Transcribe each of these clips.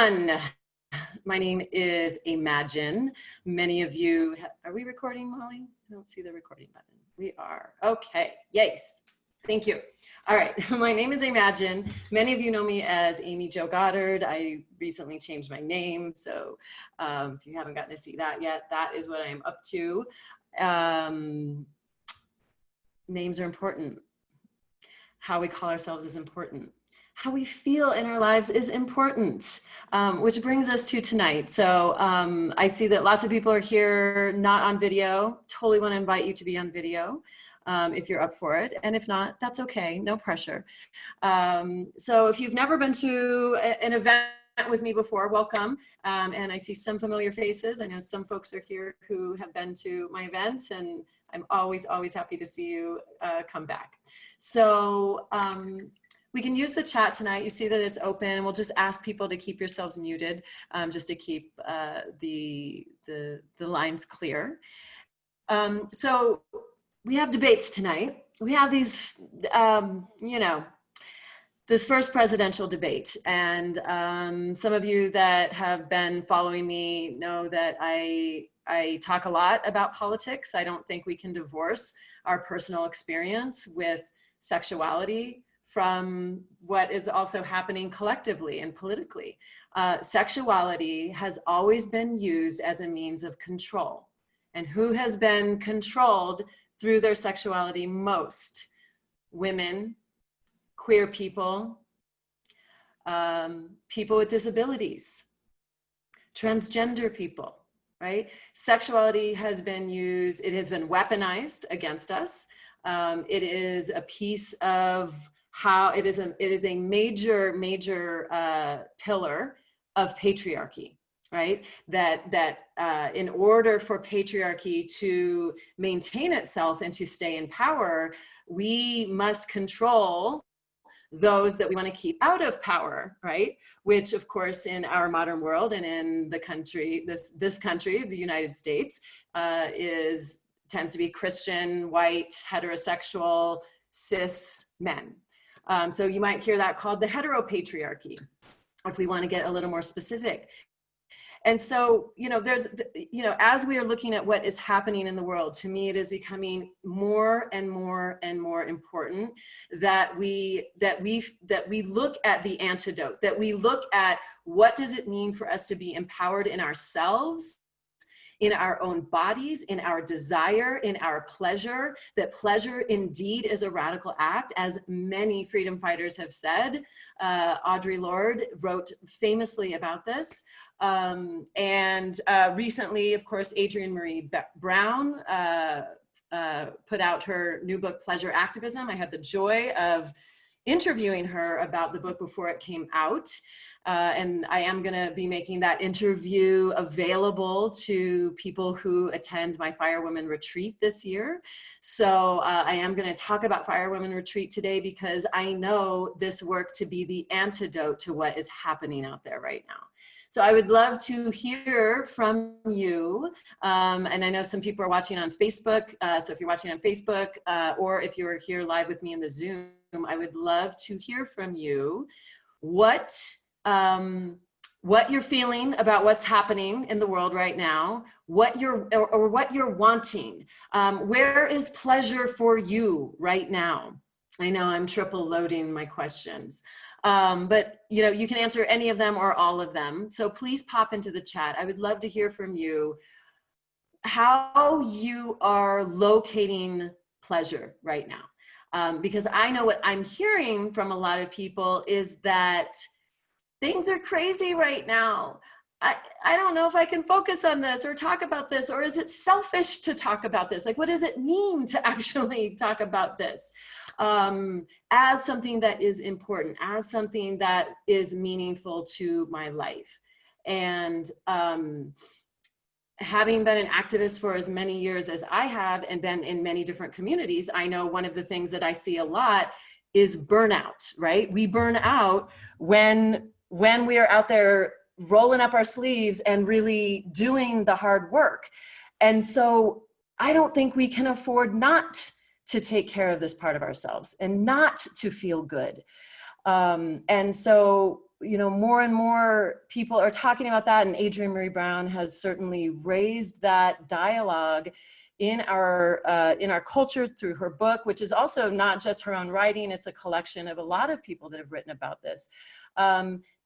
My name is Imagine. Many of you, are we recording, Molly? I don't see the recording button. We are. Okay. Yes. Thank you. All right. My name is Imagine. Many of you know me as Amy Jo Goddard. I recently changed my name. So if you haven't gotten to see that yet, that is what I'm up to. Names are important. How we call ourselves is important. How we feel in our lives is important, which brings us to tonight. So I see that lots of people are here not on video. Totally want to invite you to be on video if you're up for it. And if not, that's okay, no pressure. So if you've never been to an event with me before, welcome. And I see some familiar faces. I know some folks are here who have been to my events, and I'm always happy to see you come back. So we can use the chat tonight. You see that it's open. We'll just ask people to keep yourselves muted, just to keep the lines clear. So we have debates tonight. We have these, this first presidential debate. And some of you that have been following me know that I talk a lot about politics. I don't think we can divorce our personal experience with sexuality from what is also happening collectively and politically. Sexuality has always been used as a means of control. And who has been controlled through their sexuality most? Women, queer people, people with disabilities, transgender people, right? Sexuality has been used, it has been weaponized against us. It is a piece of how it is a major pillar of patriarchy, right? That in order for patriarchy to maintain itself and to stay in power, we must control those that we want to keep out of power, right? Which, of course, in our modern world and in the country, this country, the United States, tends to be Christian, white, heterosexual, cis men. So you might hear that called the heteropatriarchy, if we want to get a little more specific. And so, as we are looking at what is happening in the world, to me, it is becoming more and more important that we look at the antidote, that we look at what does it mean for us to be empowered in ourselves, in our own bodies, in our desire, in our pleasure, that pleasure indeed is a radical act, as many freedom fighters have said. Audre Lorde wrote famously about this. Recently, of course, Adrian Marie Brown put out her new book, Pleasure Activism. I had the joy of interviewing her about the book before it came out. And I am going to be making that interview available to people who attend my Firewoman Retreat this year. So I am going to talk about Firewoman Retreat today because I know this work to be the antidote to what is happening out there right now. So I would love to hear from you. And I know some people are watching on Facebook. So if you're watching on Facebook or if you're here live with me in the Zoom, I would love to hear from you what you're feeling about what's happening in the world right now, what you're wanting. Where is pleasure for you right now? I know I'm triple loading my questions, but you can answer any of them or all of them. So please pop into the chat. I would love to hear from you how you are locating pleasure right now. Because I know what I'm hearing from a lot of people is that things are crazy right now. I don't know if I can focus on this or talk about this, or is it selfish to talk about this? Like, what does it mean to actually talk about this as something that is important, as something that is meaningful to my life? And having been an activist for as many years as I have and been in many different communities, I know one of the things that I see a lot is burnout, right? We burn out when we are out there rolling up our sleeves and really doing the hard work. And so I don't think we can afford not to take care of this part of ourselves and not to feel good. And so you know, more and more people are talking about that, and Adrian Marie Brown has certainly raised that dialogue in our culture through her book, which is also not just her own writing, it's a collection of a lot of people that have written about this.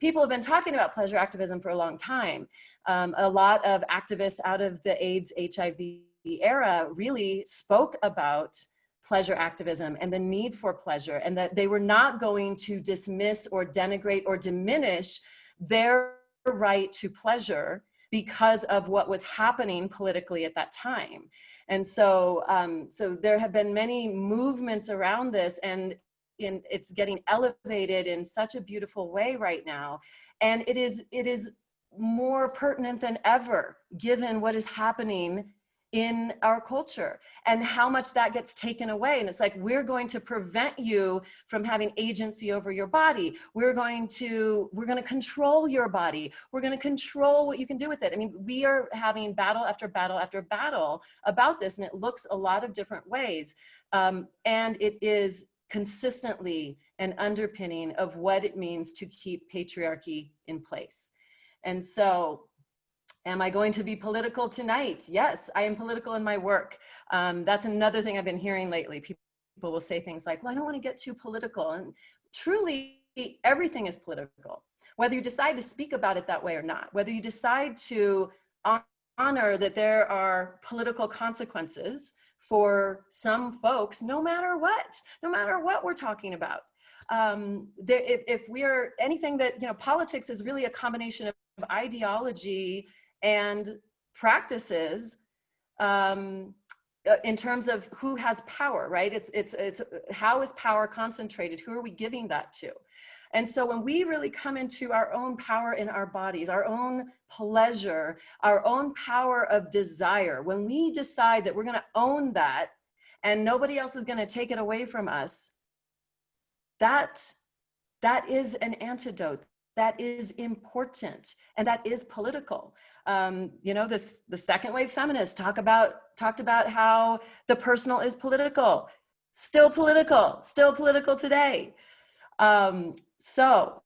People have been talking about pleasure activism for a long time. A lot of activists out of the AIDS, HIV era really spoke about pleasure activism and the need for pleasure, and that they were not going to dismiss or denigrate or diminish their right to pleasure because of what was happening politically at that time. And so, so there have been many movements around this, and it's getting elevated in such a beautiful way right now. And it is more pertinent than ever, given what is happening in our culture and how much that gets taken away. And it's like, we're going to prevent you from having agency over your body. We're going to control your body. We're going to control what you can do with it. I mean, we are having battle after battle after battle about this, and it looks a lot of different ways. And it is consistently an underpinning of what it means to keep patriarchy in place. And so, am I going to be political tonight? Yes, I am political in my work. That's another thing I've been hearing lately. People will say things like, well, I don't want to get too political. And truly, everything is political. Whether you decide to speak about it that way or not, whether you decide to honor that there are political consequences for some folks, no matter what we're talking about. If we are anything that, you know, politics is really a combination of ideology and practices in terms of who has power, right? It's how is power concentrated? Who are we giving that to? And so when we really come into our own power in our bodies, our own pleasure, our own power of desire, when we decide that we're going to own that and nobody else is going to take it away from us, that is an antidote. That is important, and that is political. You know, the second wave feminists talked about how the personal is political, still political today. So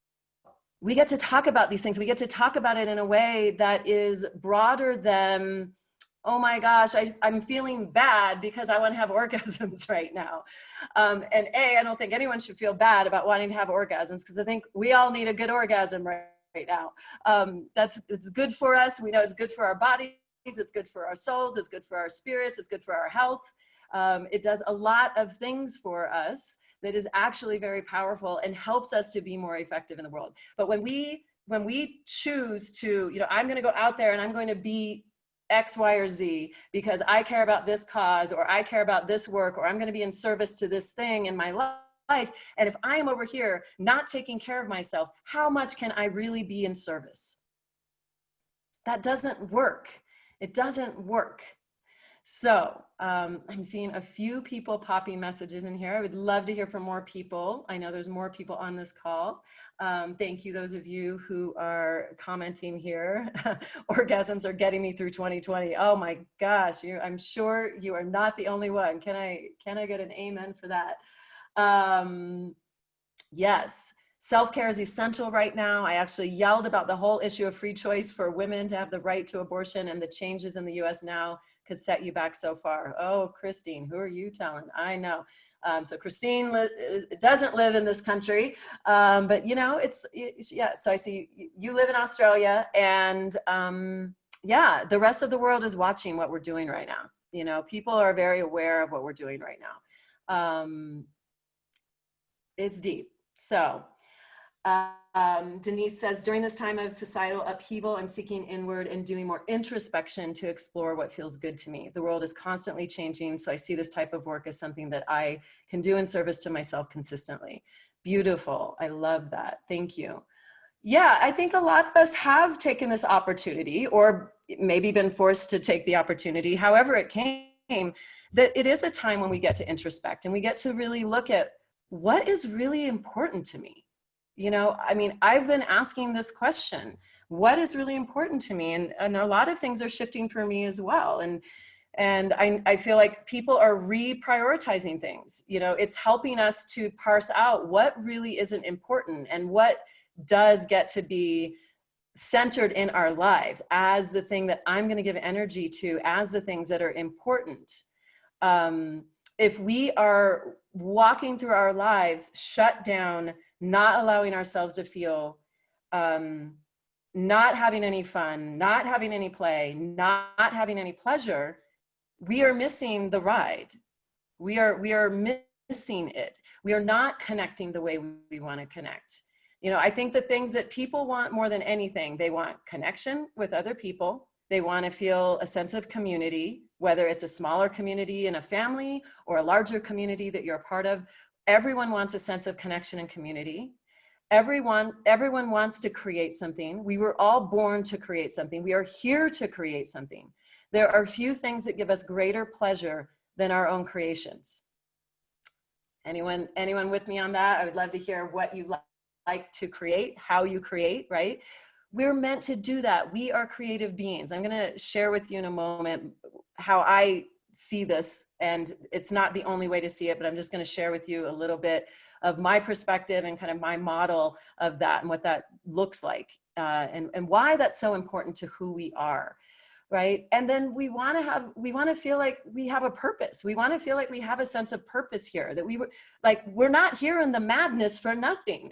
we get to talk about these things. We get to talk about it in a way that is broader than, oh my gosh, I'm feeling bad because I want to have orgasms right now. And I don't think anyone should feel bad about wanting to have orgasms, because I think we all need a good orgasm right now. It's good for us. We know it's good for our bodies. It's good for our souls. It's good for our spirits. It's good for our health. It does a lot of things for us that is actually very powerful and helps us to be more effective in the world. But when we choose to, you know, I'm going to go out there and I'm going to be X, Y, or Z because I care about this cause, or I care about this work, or I'm going to be in service to this thing in my life. And if I am over here not taking care of myself, how much can I really be in service? That doesn't work. It doesn't work. So I'm seeing a few people popping messages in here. I would love to hear from more people. I know there's more people on this call. Thank you, those of you who are commenting here. Orgasms are getting me through 2020. Oh my gosh, I'm sure you are not the only one. Can I get an amen for that? Yes. Self-care is essential right now. I actually yelled about the whole issue of free choice for women to have the right to abortion, and the changes in the US now could set you back so far. Oh, Christine, who are you telling? I know. So Christine doesn't live in this country, but you know, yeah, so I see you live in Australia, and yeah, the rest of the world is watching what we're doing right now. You know, people are very aware of what we're doing right now. It's deep. So Denise says, during this time of societal upheaval, I'm seeking inward and doing more introspection to explore what feels good to me. The world is constantly changing, so I see this type of work as something that I can do in service to myself consistently. Beautiful. I love that. Thank you. Yeah, I think a lot of us have taken this opportunity, or maybe been forced to take the opportunity, however it came, that it is a time when we get to introspect and we get to really look at what is really important to me. You know, I mean, I've been asking this question, what is really important to me? And a lot of things are shifting for me as well. And I feel like people are reprioritizing things. You know, it's helping us to parse out what really isn't important and what does get to be centered in our lives as the thing that I'm going to give energy to, as the things that are important. If we are walking through our lives shut down, not allowing ourselves to feel, not having any fun, not having any play, not having any pleasure, we are missing the ride. We are missing it. We are not connecting the way we want to connect. You know, I think the things that people want more than anything, they want connection with other people. They want to feel a sense of community, whether it's a smaller community in a family or a larger community that you're a part of. Everyone wants a sense of connection and community. Everyone wants to create something. We were all born to create something. We are here to create something. There are few things that give us greater pleasure than our own creations. Anyone with me on that? I would love to hear what you like to create, how you create, right? We're meant to do that. We are creative beings. I'm going to share with you in a moment how I see this, and it's not the only way to see it, but I'm just going to share with you a little bit of my perspective and kind of my model of that and what that looks like, and why that's so important to who we are. Right. And then we want to feel like we have a purpose. We want to feel like we have a sense of purpose here, that we're not here in the madness for nothing,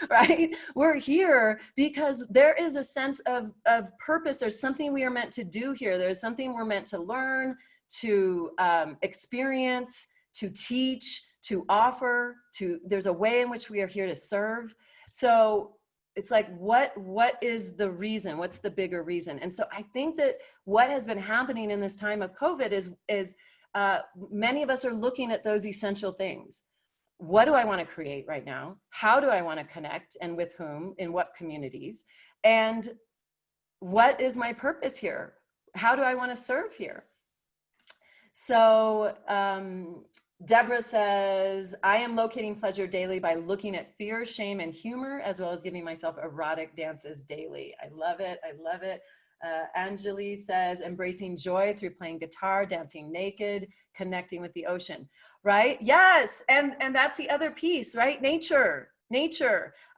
right? We're here because there is a sense of purpose. There's something we are meant to do here. There's something we're meant to learn, to experience, to teach, to offer, there's a way in which we are here to serve. So it's like, what is the reason? What's the bigger reason? And so I think that what has been happening in this time of COVID is many of us are looking at those essential things. What do I want to create right now? How do I want to connect, and with whom, in what communities? And what is my purpose here? How do I want to serve here? So, Deborah says, I am locating pleasure daily by looking at fear, shame, and humor, as well as giving myself erotic dances daily. I love it. I love it. Anjali says, embracing joy through playing guitar, dancing naked, connecting with the ocean. Right? Yes. And that's the other piece, right? Nature.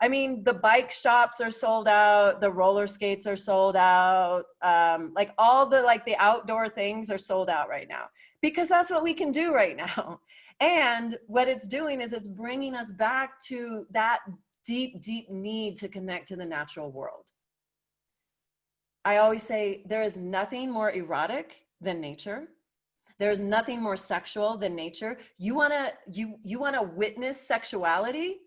I mean, the bike shops are sold out. The roller skates are sold out. Like all the outdoor things are sold out right now, because that's what we can do right now. And what it's doing is it's bringing us back to that deep, deep need to connect to the natural world. I always say there is nothing more erotic than nature. There's nothing more sexual than nature. You wanna witness sexuality?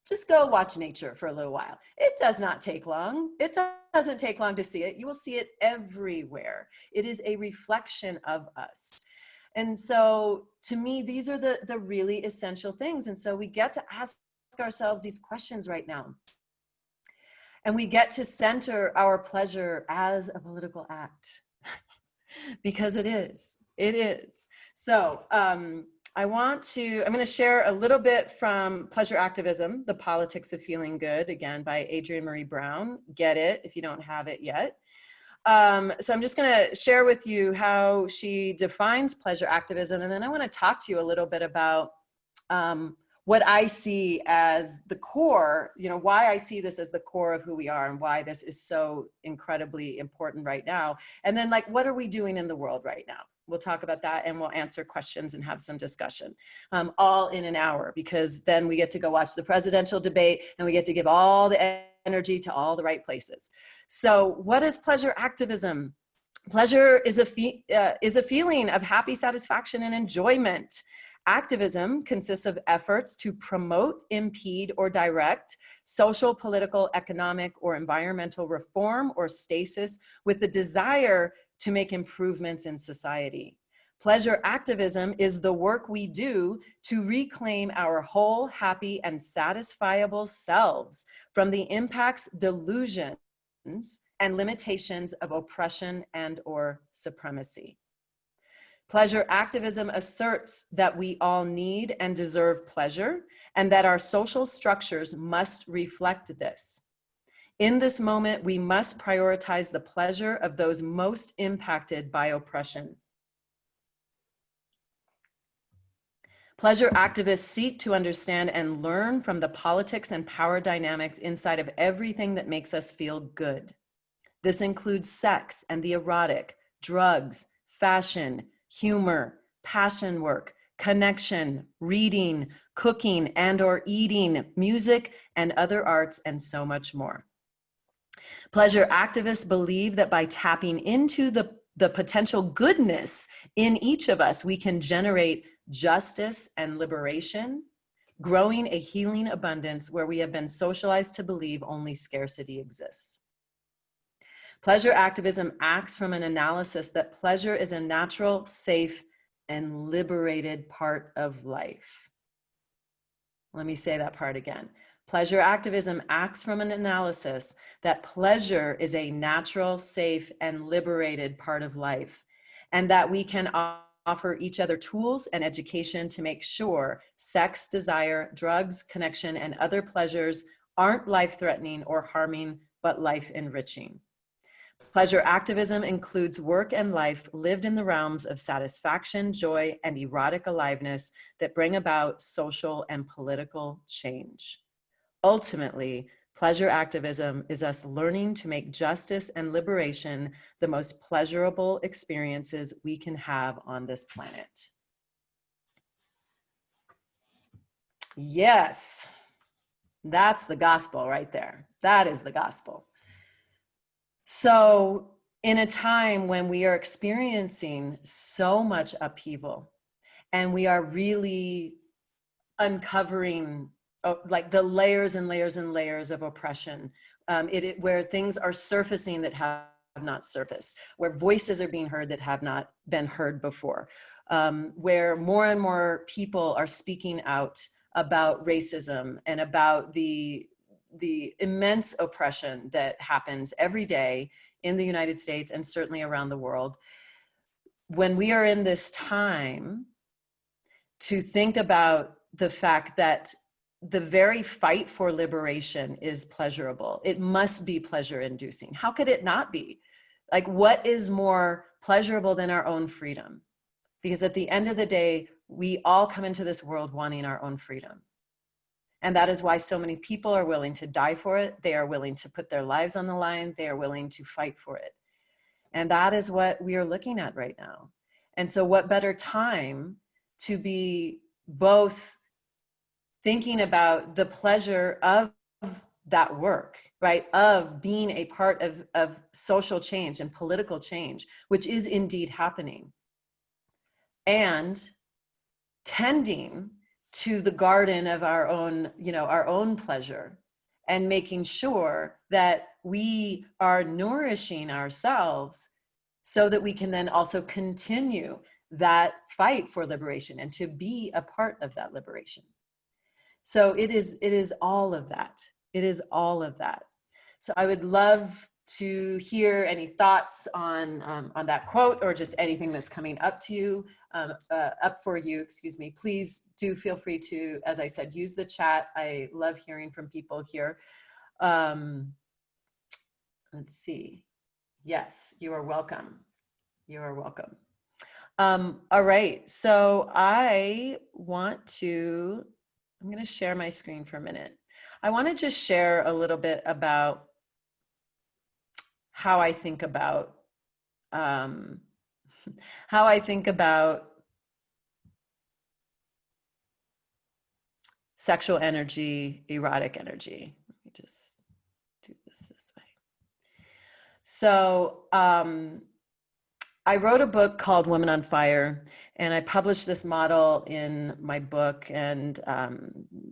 Just go watch nature for a little while. It does not take long. It doesn't take long to see it. You will see it everywhere. It is a reflection of us. And so to me, these are the really essential things. And so we get to ask ourselves these questions right now. And we get to center our pleasure as a political act because it is. So I'm going to share a little bit from Pleasure Activism, The Politics of Feeling Good, again, by Adrian Marie Brown. Get it if you don't have it yet. So I'm just going to share with you how she defines pleasure activism. And then I want to talk to you a little bit about what I see as the core, why I see this as the core of who we are and why this is so incredibly important right now. And then what are we doing in the world right now? We'll talk about that, and we'll answer questions and have some discussion, all in an hour, because then we get to go watch the presidential debate and we get to give all the energy to all the right places. So what is pleasure activism? Pleasure is a feeling of happy satisfaction and enjoyment. Activism consists of efforts to promote, impede, or direct social, political, economic, or environmental reform or stasis with the desire to make improvements in society. Pleasure activism is the work we do to reclaim our whole, happy, and satisfiable selves from the impacts, delusions, and limitations of oppression and/or supremacy. Pleasure activism asserts that we all need and deserve pleasure, and that our social structures must reflect this. In this moment, we must prioritize the pleasure of those most impacted by oppression. Pleasure activists seek to understand and learn from the politics and power dynamics inside of everything that makes us feel good. This includes sex and the erotic, drugs, fashion, humor, passion work, connection, reading, cooking and/or eating, music, and other arts, and so much more. Pleasure activists believe that by tapping into the potential goodness in each of us, we can generate justice and liberation, growing a healing abundance where we have been socialized to believe only scarcity exists. Pleasure activism acts from an analysis that pleasure is a natural, safe, and liberated part of life. Let me say that part again. Pleasure activism acts from an analysis that pleasure is a natural, safe, and liberated part of life, and that we can offer each other tools and education to make sure sex, desire, drugs, connection, and other pleasures aren't life-threatening or harming, but life-enriching. Pleasure activism includes work and life lived in the realms of satisfaction, joy, and erotic aliveness that bring about social and political change. Ultimately, pleasure activism is us learning to make justice and liberation the most pleasurable experiences we can have on this planet. Yes, that's the gospel right there. That is the gospel. So in a time when we are experiencing so much upheaval and we are really uncovering like the layers and layers and layers of oppression, where things are surfacing that have not surfaced, where voices are being heard that have not been heard before, where more and more people are speaking out about racism and about the immense oppression that happens every day in the United States and certainly around the world. When we are in this time to think about the fact that the very fight for liberation is pleasurable, it must be pleasure inducing. How could it not be? Like, what is more pleasurable than our own freedom? Because at the end of the day, we all come into this world wanting our own freedom. And that is why so many people are willing to die for it. They are willing to put their lives on the line. They are willing to fight for it. And that is what we are looking at right now. And so what better time to be both thinking about the pleasure of that work, right? Of being a part of social change and political change, which is indeed happening. And tending to the garden of our own, our own pleasure, and making sure that we are nourishing ourselves so that we can then also continue that fight for liberation and to be a part of that liberation. So it is all of that. It is all of that. So I would love to hear any thoughts on that quote, or just anything that's coming up to you, for you, excuse me. Please do feel free to, as I said, use the chat. I love hearing from people here. Let's see. Yes, you are welcome. You are welcome. All right, so I'm going to share my screen for a minute. I want to just share a little bit about how I think about sexual energy, erotic energy. Let me just do this way. So I wrote a book called Women on Fire, and I published this model in my book, and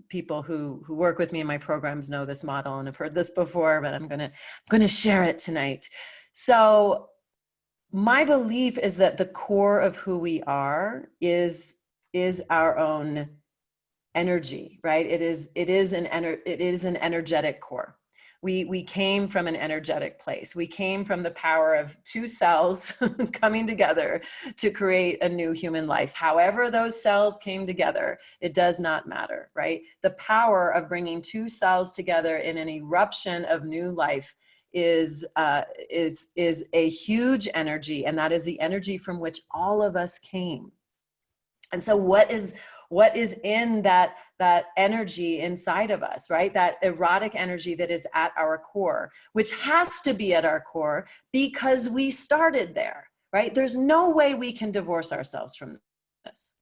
people who work with me in my programs know this model and have heard this before, but I'm gonna share it tonight. So my belief is that the core of who we are is our own energy, right? It is an energetic core. We came from an energetic place. We came from the power of two cells coming together to create a new human life. However those cells came together, it does not matter, right? The power of bringing two cells together in an eruption of new life is a huge energy, and that is the energy from which all of us came. And so what is what is in that energy inside of us, right? That erotic energy that is at our core, which has to be at our core because we started there, right? There's no way we can divorce ourselves from this.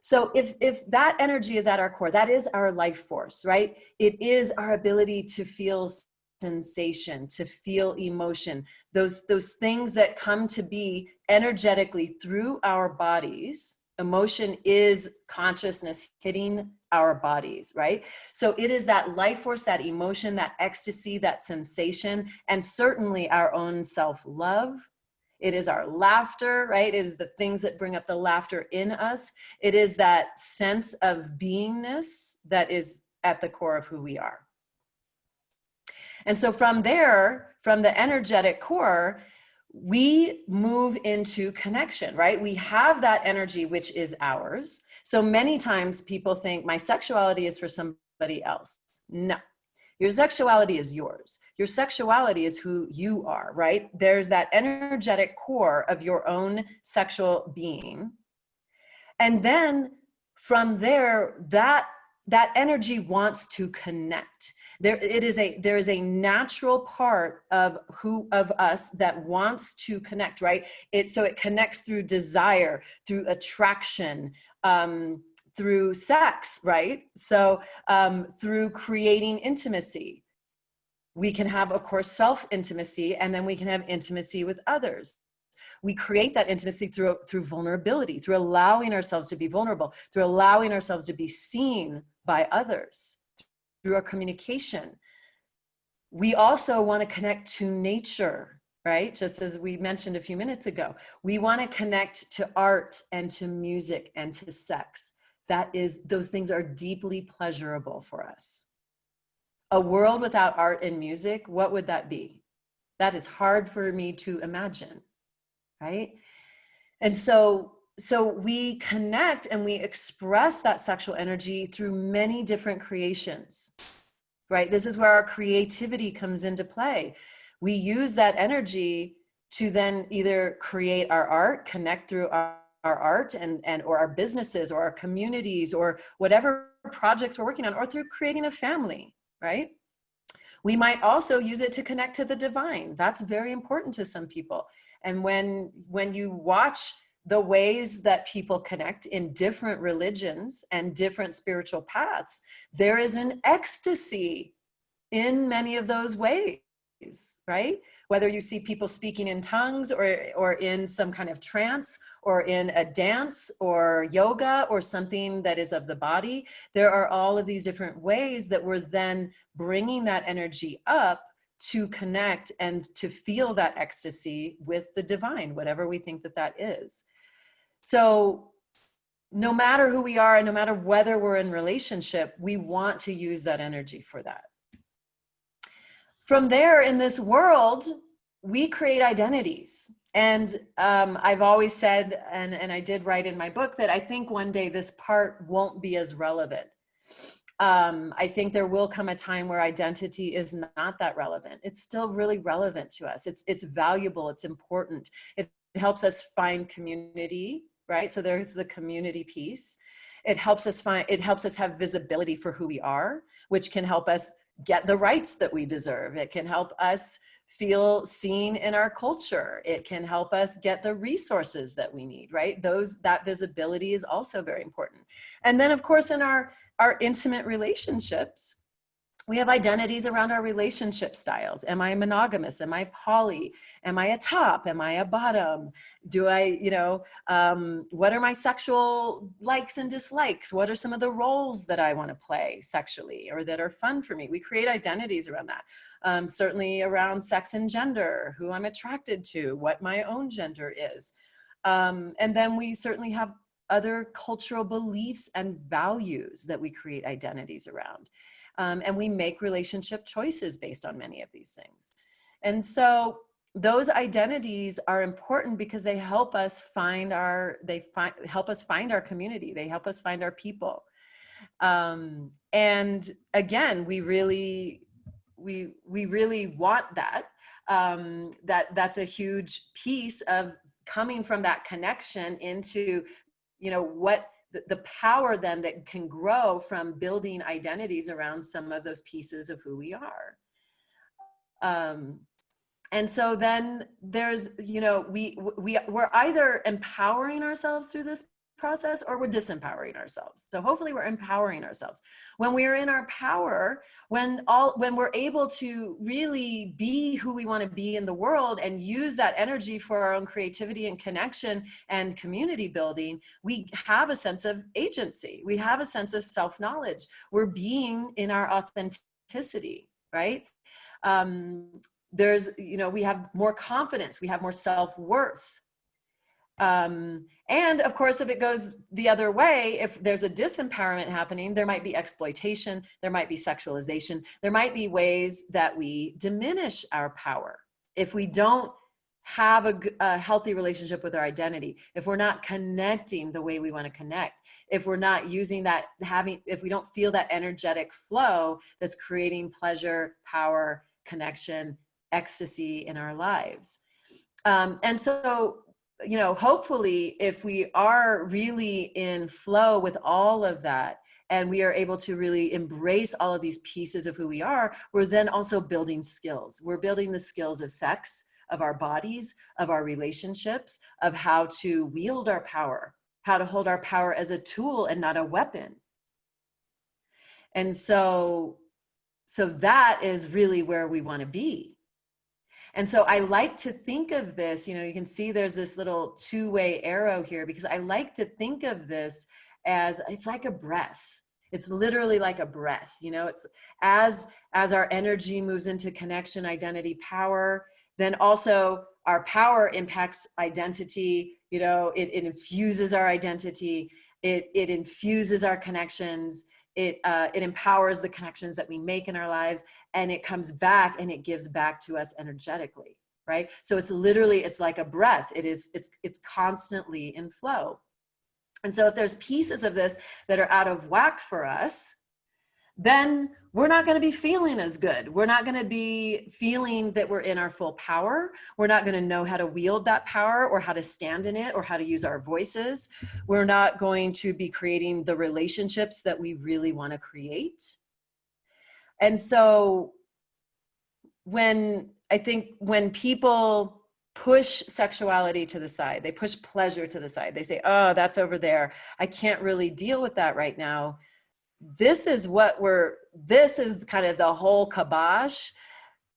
So if that energy is at our core, that is our life force, right? It is our ability to feel sensation, to feel emotion, those things that come to be energetically through our bodies. Emotion is consciousness hitting our bodies, right? So it is that life force, that emotion, that ecstasy, that sensation, and certainly our own self-love. It is our laughter, right? It is the things that bring up the laughter in us. It is that sense of beingness that is at the core of who we are. And so from there, from the energetic core, we move into connection, right? We have that energy, which is ours. So many times people think my sexuality is for somebody else. No. Your sexuality is yours. Your sexuality is who you are, right? There's that energetic core of your own sexual being. And then from there, that energy wants to connect. There is a natural part of us that wants to connect, right? So it connects through desire, through attraction, through sex, right? So through creating intimacy. We can have, of course, self-intimacy, and then we can have intimacy with others. We create that intimacy through vulnerability, through allowing ourselves to be vulnerable, through allowing ourselves to be seen by others, through our communication. We also want to connect to nature, right? Just as we mentioned a few minutes ago, we want to connect to art and to music and to sex. Those things are deeply pleasurable for us. A world without art and music, what would that be? That is hard for me to imagine, right? And so we connect and we express that sexual energy through many different creations, right? This is where our creativity comes into play. We use that energy to then either create our art, connect through our art and or our businesses or our communities or whatever projects we're working on, or through creating a family, right? We might also use it to connect to the divine. That's very important to some people. And when you watch the ways that people connect in different religions and different spiritual paths, there is an ecstasy in many of those ways, right? Whether you see people speaking in tongues or in some kind of trance or in a dance or yoga or something that is of the body, there are all of these different ways that we're then bringing that energy up to connect and to feel that ecstasy with the divine, whatever we think that is. So no matter who we are and no matter whether we're in relationship, we want to use that energy for that. From there, in this world, we create identities. And I've always said, and I did write in my book, that I think one day this part won't be as relevant. I think there will come a time where identity is not that relevant. It's still really relevant to us. It's valuable, it's important. It helps us find community, right? So there's the community piece. It helps us have visibility for who we are, which can help us get the rights that we deserve. It can help us feel seen in our culture. It can help us get the resources that we need, right? That visibility is also very important. And then of course, in our intimate relationships, we have identities around our relationship styles. Am I monogamous? Am I poly? Am I a top? Am I a bottom? What are my sexual likes and dislikes? What are some of the roles that I want to play sexually or that are fun for me? We create identities around that. Certainly around sex and gender, who I'm attracted to, what my own gender is. And then we certainly have other cultural beliefs and values that we create identities around. And we make relationship choices based on many of these things. And so those identities are important because they help us find our community. They help us find our people. And again, we really want that. That's a huge piece of coming from that connection into, the power then that can grow from building identities around some of those pieces of who we are. And so then there's, you know, we're either empowering ourselves through this process or we're disempowering ourselves. So hopefully we're empowering ourselves. When we're in our power, when we're able to really be who we want to be in the world and use that energy for our own creativity and connection and community building, we have a sense of agency. We have a sense of self-knowledge. We're being in our authenticity, right? There's, you know, we have more confidence, we have more self-worth. And of course, if it goes the other way, if there's a disempowerment happening, there might be exploitation, there might be sexualization, there might be ways that we diminish our power. If we don't have a healthy relationship with our identity, if we're not connecting the way we want to connect, if we're not using that, if we don't feel that energetic flow that's creating pleasure, power, connection, ecstasy in our lives. And so, you know, hopefully if we are really in flow with all of that, and we are able to really embrace all of these pieces of who we are, we're then also building skills. We're building the skills of sex, of our bodies, of our relationships, of how to wield our power, how to hold our power as a tool and not a weapon. And so that is really where we want to be. And so I like to think of this, you know, you can see there's this little two-way arrow here, because I like to think of this as, it's like a breath. It's literally like a breath, you know, it's as our energy moves into connection, identity, power, then also our power impacts identity, you know, it infuses our identity, it infuses our connections, it empowers the connections that we make in our lives, and it comes back and it gives back to us energetically, right? So it's literally, it's like a breath. It's constantly in flow. And so if there's pieces of this that are out of whack for us, then we're not going to be feeling as good. We're not going to be feeling that we're in our full power. We're not going to know how to wield that power or how to stand in it or how to use our voices. We're not going to be creating the relationships that we really want to create. And so when people push sexuality to the side, they push pleasure to the side, they say, oh, that's over there, I can't really deal with that right now. This is kind of the whole kibosh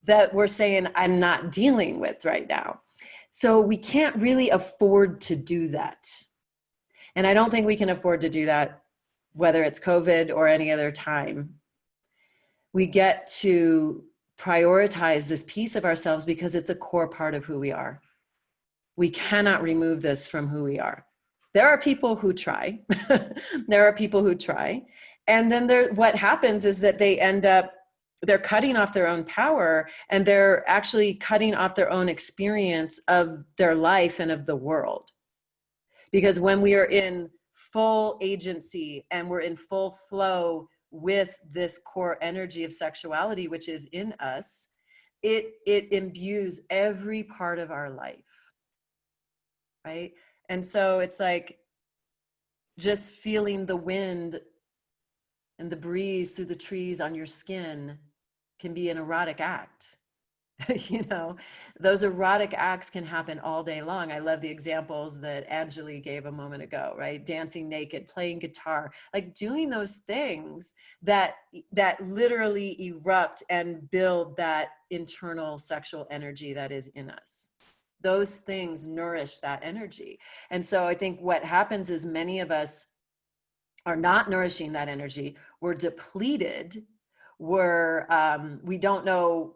that we're saying I'm not dealing with right now. So we can't really afford to do that. And I don't think we can afford to do that, whether it's COVID or any other time. We get to prioritize this piece of ourselves because it's a core part of who we are. We cannot remove this from who we are. There are people who try. There are people who try. And then what happens is that they're cutting off their own power, and they're actually cutting off their own experience of their life and of the world. Because when we are in full agency and we're in full flow with this core energy of sexuality, which is in us, it imbues every part of our life, right? And so it's like just feeling the wind and the breeze through the trees on your skin can be an erotic act. You know, those erotic acts can happen all day long. I love the examples that Anjali gave a moment ago, right? Dancing naked, playing guitar, like doing those things that literally erupt and build that internal sexual energy that is in us. Those things nourish that energy. And so I think what happens is many of us are not nourishing that energy. We're depleted. We don't know,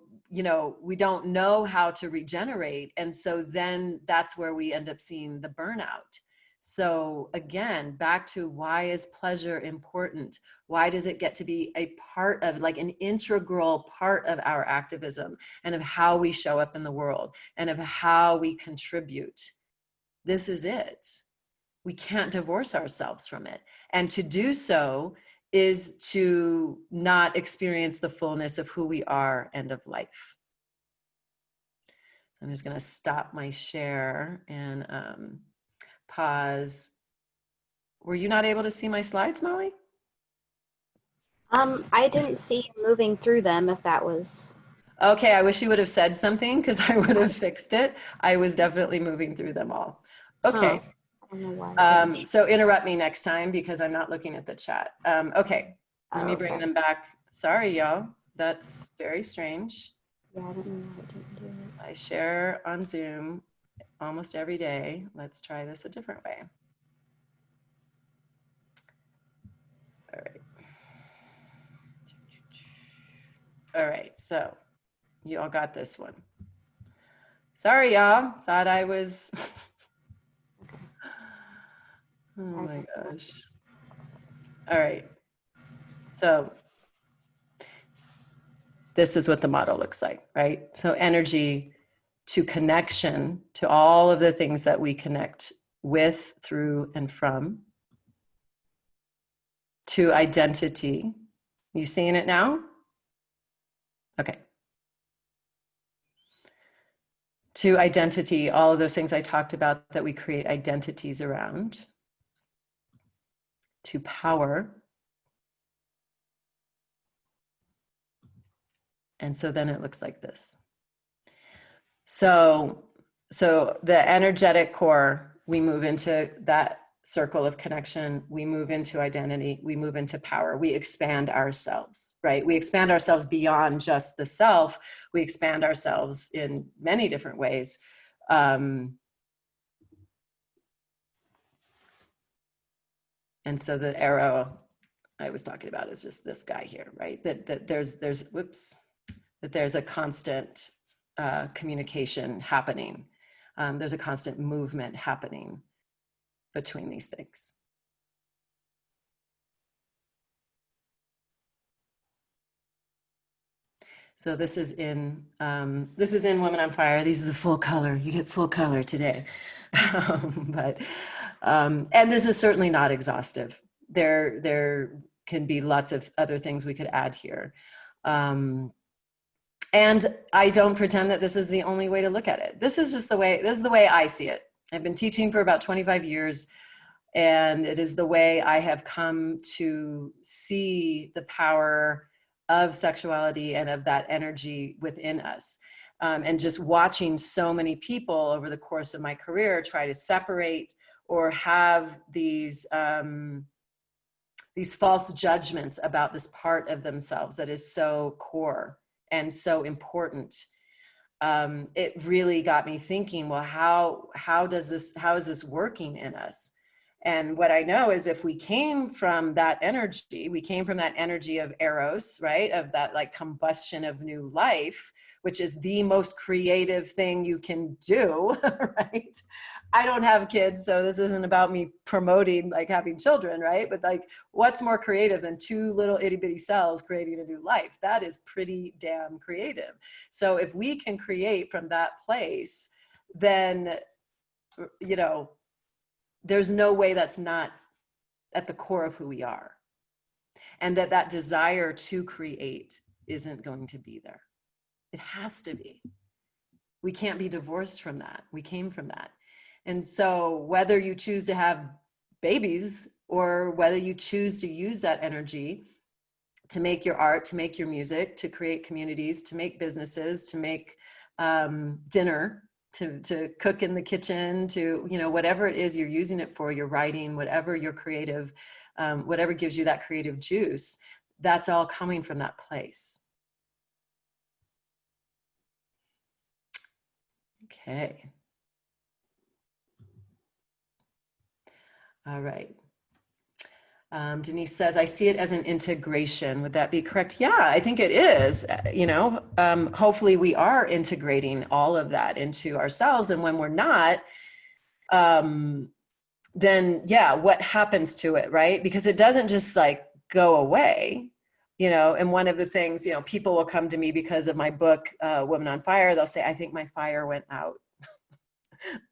we don't know how to regenerate. And so then that's where we end up seeing the burnout. So again, back to, why is pleasure important? Why does it get to be a part of, like, an integral part of our activism and of how we show up in the world and of how we contribute? This is it. We can't divorce ourselves from it. And to do so is to not experience the fullness of who we are and of life. I'm just going to stop my share and pause Were you not able to see my slides, Molly? I didn't see you moving through them, if that was. Okay, I wish you would have said something because I would have fixed it. I was definitely moving through them all. Huh. Okay. I don't know why I didn't. So interrupt me next time because I'm not looking at the chat. Okay, let Oh, me bring okay. them back. Sorry, y'all. That's very strange. Yeah, I don't know why I didn't do it. I share on Zoom almost every day. Let's try this a different way. All right. All right, so you all got this one. Sorry, y'all. Thought I was. Okay. Oh my gosh. All right. So this is what the model looks like, right? So energy to connection to all of the things that we connect with, through, and from, to identity. You seeing it now? Okay. To identity, all of those things I talked about that we create identities around. To power. And so then it looks like this. So the energetic core, we move into that circle of connection, we move into identity, we move into power, we expand ourselves, right? We expand ourselves beyond just the self, we expand ourselves in many different ways. And so the arrow I was talking about is just this guy here, right? That there's whoops, that there's a constant communication happening. There's a constant movement happening between these things. So this is in Women on Fire. These are the full color. You get full color today. And this is certainly not exhaustive. There can be lots of other things we could add here. And I don't pretend that this is the only way to look at it. This is the way I see it. I've been teaching for about 25 years, and it is the way I have come to see the power of sexuality and of that energy within us. And just watching so many people over the course of my career try to separate or have these false judgments about this part of themselves that is so core and so important. It really got me thinking, well, how is this working in us? And what I know is if we came from that energy of eros, right? Of that like combustion of new life, which is the most creative thing you can do, right? I don't have kids, so this isn't about me promoting like having children, right? But like, what's more creative than two little itty bitty cells creating a new life? That is pretty damn creative. So if we can create from that place, then, you know, there's no way that's not at the core of who we are. And that desire to create isn't going to be there. It has to be. We can't be divorced from that. We came from that. And so whether you choose to have babies or whether you choose to use that energy to make your art, to make your music, to create communities, to make businesses, to make dinner, to cook in the kitchen, to, you know, whatever it is you're using it for, your writing, whatever your creative, whatever gives you that creative juice, that's all coming from that place. Okay. All right. Denise says, I see it as an integration. Would that be correct? Yeah, I think it is. You know, hopefully we are integrating all of that into ourselves. And when we're not, then yeah, what happens to it, right? Because it doesn't just like go away, you know. And one of the things, you know, people will come to me because of my book, Women on Fire. They'll say, I think my fire went out.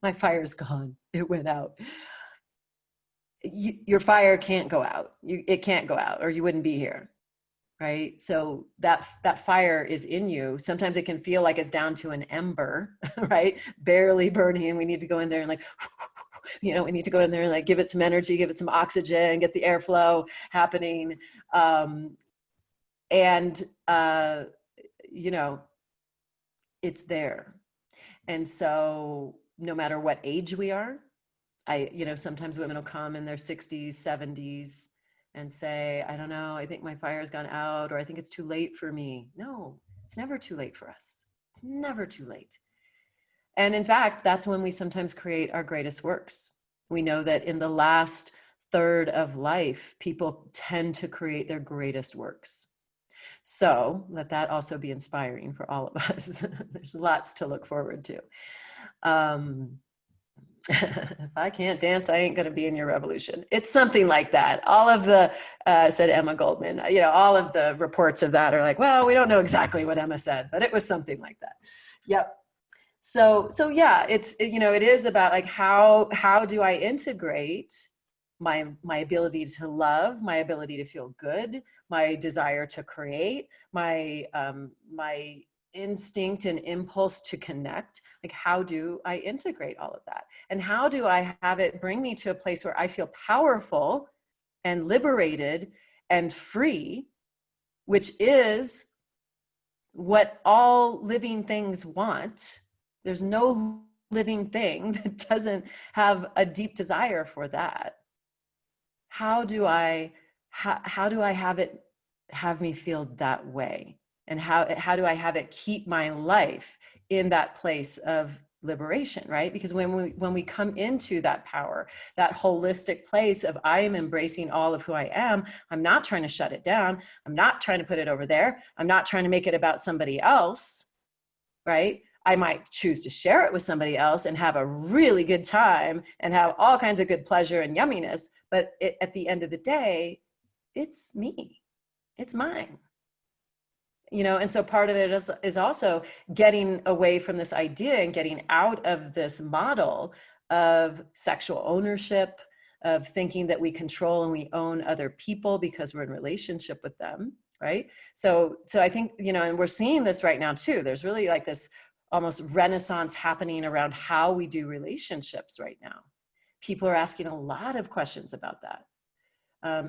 My fire's gone. It went out. Your fire can't go out. It can't go out, or you wouldn't be here, right? So that fire is in you. Sometimes it can feel like it's down to an ember, right? Barely burning, and we need to go in there and like you know, we need to go in there and like give it some energy, give it some oxygen, get the airflow happening. You know, it's there. And so no matter what age we are, you know, sometimes women will come in their 60s, 70s and say, I don't know, I think my fire's gone out, or I think it's too late for me. No, it's never too late for us. It's never too late. And in fact, that's when we sometimes create our greatest works. We know that in the last third of life, people tend to create their greatest works. So let that also be inspiring for all of us. There's lots to look forward to. If I can't dance, I ain't going to be in your revolution. It's something like that. All of the, said Emma Goldman, you know, all of the reports of that are like, well, we don't know exactly what Emma said, but it was something like that. Yep. So yeah, it's, you know, it is about like, how do I integrate my ability to love, my ability to feel good, my desire to create, my instinct and impulse to connect. Like, how do I integrate all of that? And how do I have it bring me to a place where I feel powerful and liberated and free, which is what all living things want. There's no living thing that doesn't have a deep desire for that. How do I have me feel that way? And how do I have it keep my life in that place of liberation, right? Because when we come into that power, that holistic place of I am embracing all of who I am, I'm not trying to shut it down. I'm not trying to put it over there. I'm not trying to make it about somebody else, right? I might choose to share it with somebody else and have a really good time and have all kinds of good pleasure and yumminess. But at the end of the day, it's me. It's mine. You know, and so part of it is also getting away from this idea and getting out of this model of sexual ownership, of thinking that we control and we own other people because we're in relationship with them, right? So I think, you know, and we're seeing this right now too. There's really like this almost renaissance happening around how we do relationships right now. People are asking a lot of questions about that.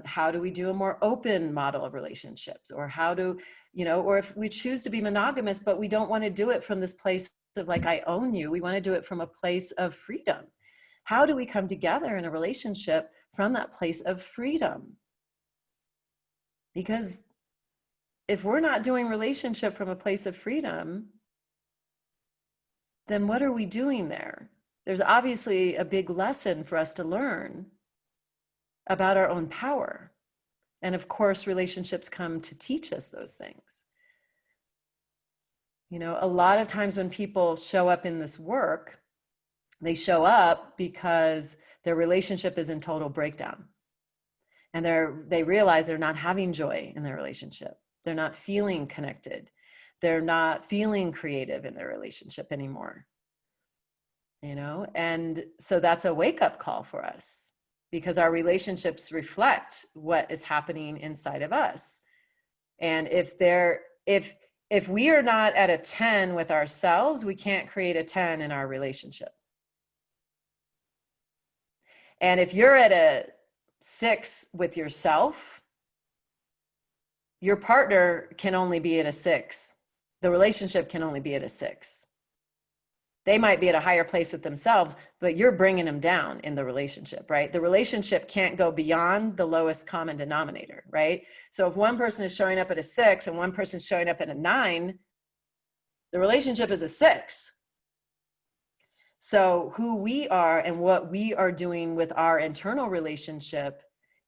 How do we do a more open model of relationships? Or how do, you know, or if we choose to be monogamous, but we don't want to do it from this place of like, I own you. We want to do it from a place of freedom. How do we come together in a relationship from that place of freedom? Because if we're not doing relationship from a place of freedom, then what are we doing there? There's obviously a big lesson for us to learn about our own power. And of course, relationships come to teach us those things. You know, a lot of times when people show up in this work, they show up because their relationship is in total breakdown. And they realize they're not having joy in their relationship. They're not feeling connected. They're not feeling creative in their relationship anymore. You know, and so that's a wake-up call for us, because our relationships reflect what is happening inside of us. And if we are not at a 10 with ourselves, we can't create a 10 in our relationship. And if you're at a 6 with yourself, your partner can only be at a 6. The relationship can only be at a 6. They might be at a higher place with themselves, but you're bringing them down in the relationship, right? The relationship can't go beyond the lowest common denominator, right? So if one person is showing up at a 6 and one person is showing up at a 9, the relationship is a 6. So who we are and what we are doing with our internal relationship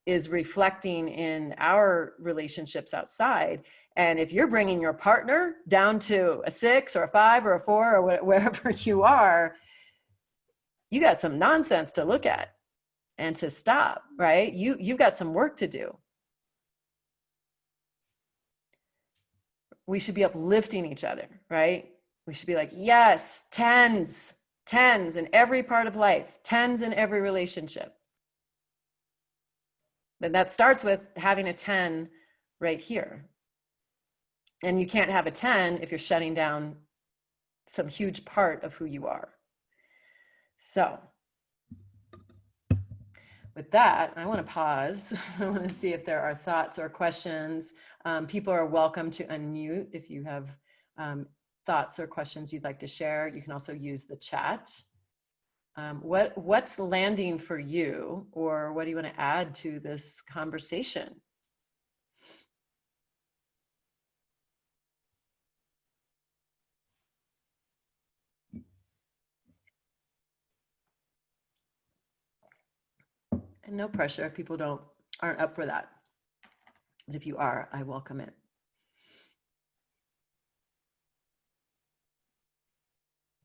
is reflecting in our relationships outside. And if you're bringing your partner down to a 6 or a 5 or a 4 or wherever you are, you got some nonsense to look at and to stop, right? You've got some work to do. We should be uplifting each other, right? We should be like, yes, tens in every part of life, 10s in every relationship. But that starts with having a 10 right here. And you can't have a 10 if you're shutting down some huge part of who you are. So with that, I want to pause. I want to see if there are thoughts or questions. People are welcome to unmute if you have thoughts or questions you'd like to share. You can also use the chat. What's landing for you, or what do you want to add to this conversation? And no pressure if people aren't up for that. But if you are, I welcome it.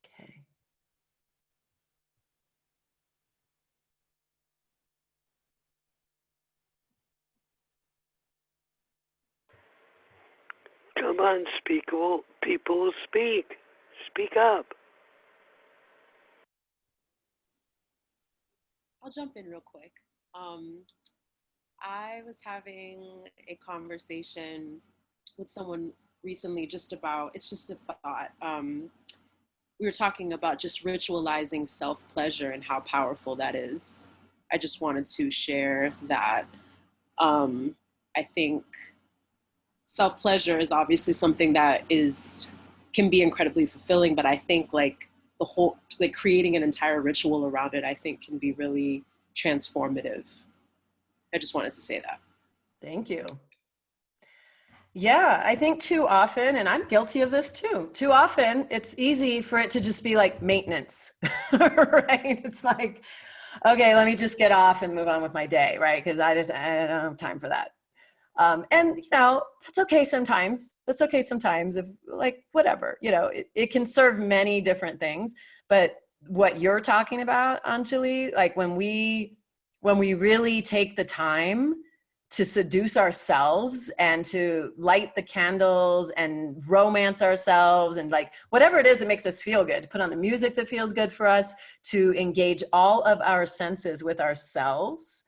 Okay. Come on, people, speak. Speak up. I'll jump in real quick. I was having a conversation with someone recently just about, it's just a thought. We were talking about just ritualizing self-pleasure and how powerful that is. I just wanted to share that. I think self-pleasure is obviously something that can be incredibly fulfilling, but I think like creating an entire ritual around it, I think can be really transformative. I just wanted to say that. Thank you. Yeah, I think too often, and I'm guilty of this too often, it's easy for it to just be like maintenance, right? It's like, okay, let me just get off and move on with my day, right? Because I don't have time for that. And, that's okay sometimes. That's okay sometimes, if like, whatever, it can serve many different things. But what you're talking about, Anjali, like when we really take the time to seduce ourselves and to light the candles and romance ourselves and like whatever it is that makes us feel good, to put on the music that feels good for us, to engage all of our senses with ourselves,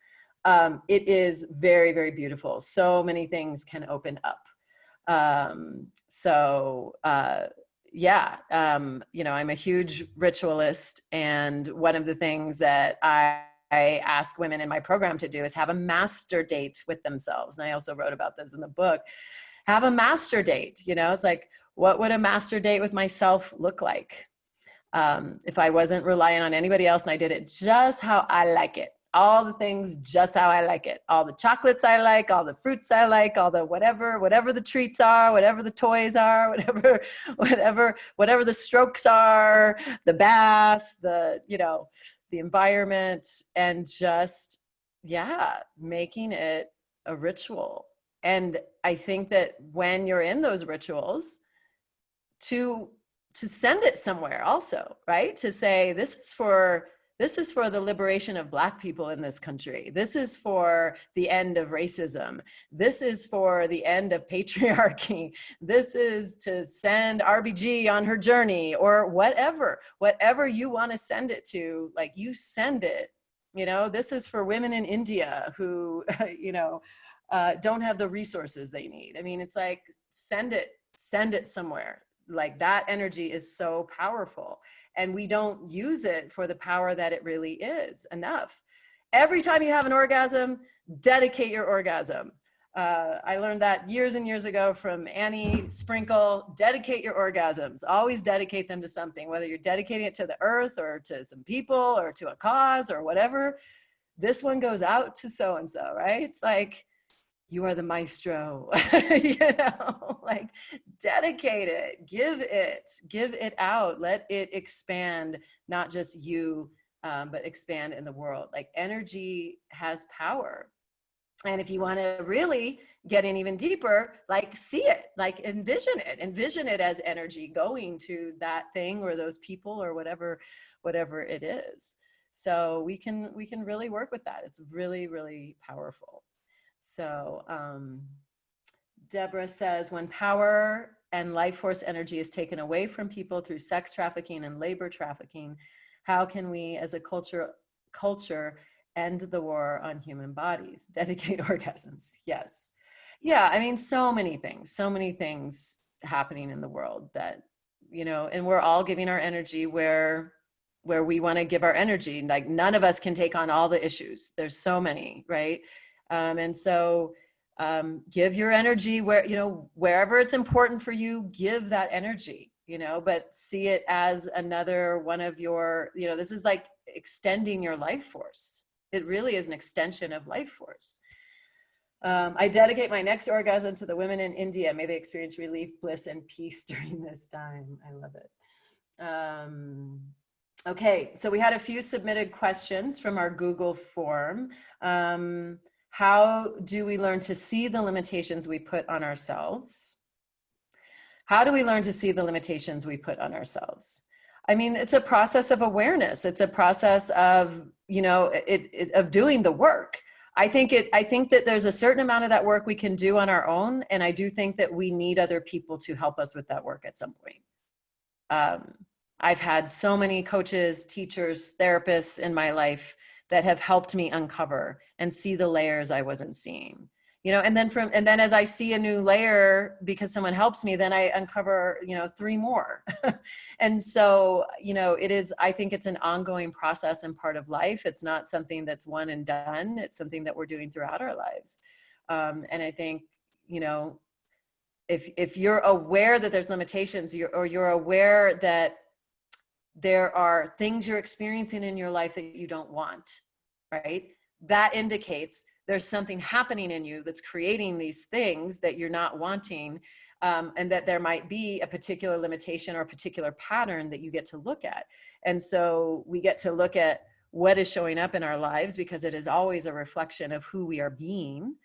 it is very, very beautiful. So many things can open up. I'm a huge ritualist, and one of the things that I ask women in my program to do is have a master date with themselves. And I also wrote about this in the book. Have a master date. It's like, what would a master date with myself look like? If I wasn't relying on anybody else and I did it just how I like it. All the things just how I like it. All the chocolates I like, all the fruits I like, all the whatever the treats are, whatever the toys are, whatever the strokes are, the bath, the environment, and just, making it a ritual. And I think that when you're in those rituals, to send it somewhere also, right? To say, this is for the liberation of Black people in this country. This is for the end of racism. This is for the end of patriarchy. This is to send RBG on her journey, or whatever you want to send it to, like, you send it. This is for women in India who, don't have the resources they need. I mean, it's like, send it somewhere. Like, that energy is so powerful. And we don't use it for the power that it really is enough. Every time you have an orgasm, dedicate your orgasm. I learned that years and years ago from Annie Sprinkle. Dedicate your orgasms. Always dedicate them to something, whether you're dedicating it to the earth or to some people or to a cause or whatever. This one goes out to so-and-so, right? It's like, you are the maestro, like, dedicate it, give it out, let it expand, not just you, but expand in the world. Like, energy has power. And if you want to really get in even deeper, like, see it, like, envision it as energy going to that thing or those people or whatever it is. So we can really work with that. It's really, really powerful. So Deborah says, when power and life force energy is taken away from people through sex trafficking and labor trafficking, how can we as a culture end the war on human bodies? Dedicate orgasms. Yes. Yeah, I mean, so many things happening in the world that, and we're all giving our energy where where we want to give our energy. Like none of us can take on all the issues. There's so many, right? And so give your energy where, you know, wherever it's important for you, give that energy, you know, but see it as another one of your, you know, this is like extending your life force. It really is an extension of life force. I dedicate my next orgasm to the women in India. May they experience relief, bliss, and peace during this time. I love it. Okay, so we had a few submitted questions from our Google form. How do we learn to see the limitations we put on ourselves? How do we learn to see the limitations we put on ourselves? I mean, it's a process of awareness. It's a process of, you know, of doing the work. I think that there's a certain amount of that work we can do on our own. And I do think that we need other people to help us with that work at some point. I've had so many coaches, teachers, therapists in my life that have helped me uncover and see the layers I wasn't seeing. You know, and then as I see a new layer because someone helps me, then I uncover, you know, 3 more. And so, you know, I think it's an ongoing process and part of life. It's not something that's one and done. It's something that we're doing throughout our lives. And I think, you know, if you're aware that there's limitations, you're aware that there are things you're experiencing in your life that you don't want, right? That indicates there's something happening in you that's creating these things that you're not wanting, and that there might be a particular limitation or a particular pattern that you get to look at. And so we get to look at what is showing up in our lives because it is always a reflection of who we are being